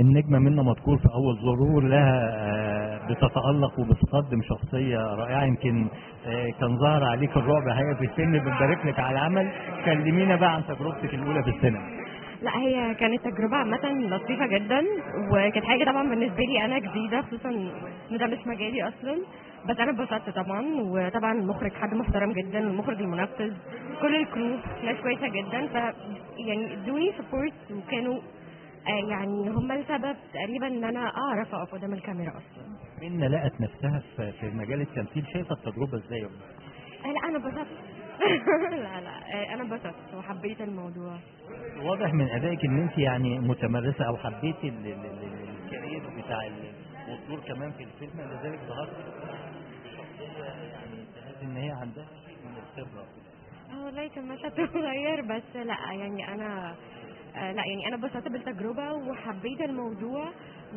النجمة منى مدكور في أول ظهور لها بتتألق وبتقدم شخصية رائعة. يمكن كان ظهر عليك الرعب هي في الفيلم، بنبارك لك على العمل. كلمينا بقى عن تجربتك الأولى في السينما. لا، هي كانت تجربة عامة لطيفة جدا، وكانت حاجة طبعا بالنسبة لي أنا جديدة، خصوصا إن ده مش مجالي أصلا. بس أنا اتبسطت طبعا، وطبعا المخرج حد محترم جدا، والمخرج المنفذ كل الكرو ناس كويسة جدا. يعني ادوني سبورت، وكانوا يعني هم السبب تقريبا إن أنا أعرف أقف قدام الكاميرا أصلا. منى لقت نفسها في مجال التمثيل، شايفة التجربة ازاي يا منى؟ لا أنا اتبسطت. لا أنا اتبسطت وحبيت الموضوع. واضح من أدائك إن أنت يعني متمرسة أو حبيتي الكارير بتاع والدور كمان في الفيلم، لذلك ظهرت بشخصية يعني تحس إن هي عندها شيء من الخبرة. والله كان مشهد صغير، بس لا يعني انا لا يعني انا اتبسطت بالتجربه وحبيت الموضوع،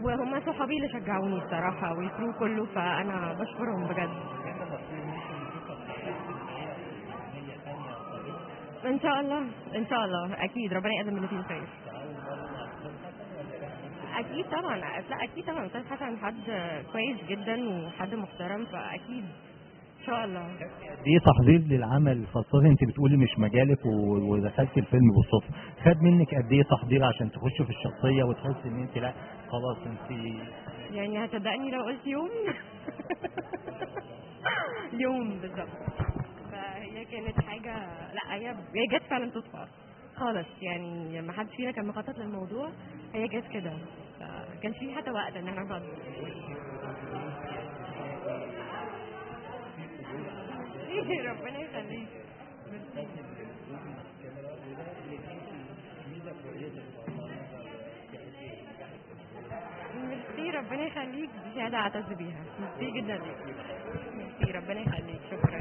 وهم صحابي اللي شجعوني الصراحه والكرو كله، فانا بشكرهم بجد. ان شاء الله، ان شاء الله اكيد ربنا يقدم اللي فيه الخير. اكيد طبعا، لا اكيد طبعا استاذ حسن حد كويس جدا وحد محترم، فاكيد ان شاء الله. دي تحضير للعمل، خاصة انت بتقولي مش مجالك ودخلت الفيلم بالصدفة، خد منك قد ايه تحضير عشان تخش في الشخصية وتحس ان انت لا خلاص انت يعني هتصدقني لو قلت يوم؟ يوم بالظبط. فهي كانت حاجة، لا هي جت فعلا صدفة خالص، يعني ما حدش فينا كان مخطط للموضوع، هي جت كده، كان في حتى وقت ان احنا نفضل. ربنا يخليك. ميرسي ربنا يخليك، دي شهادة اعتز بيها، ميرسي جدا ليك. ميرسي ربنا يخليك، شكرا.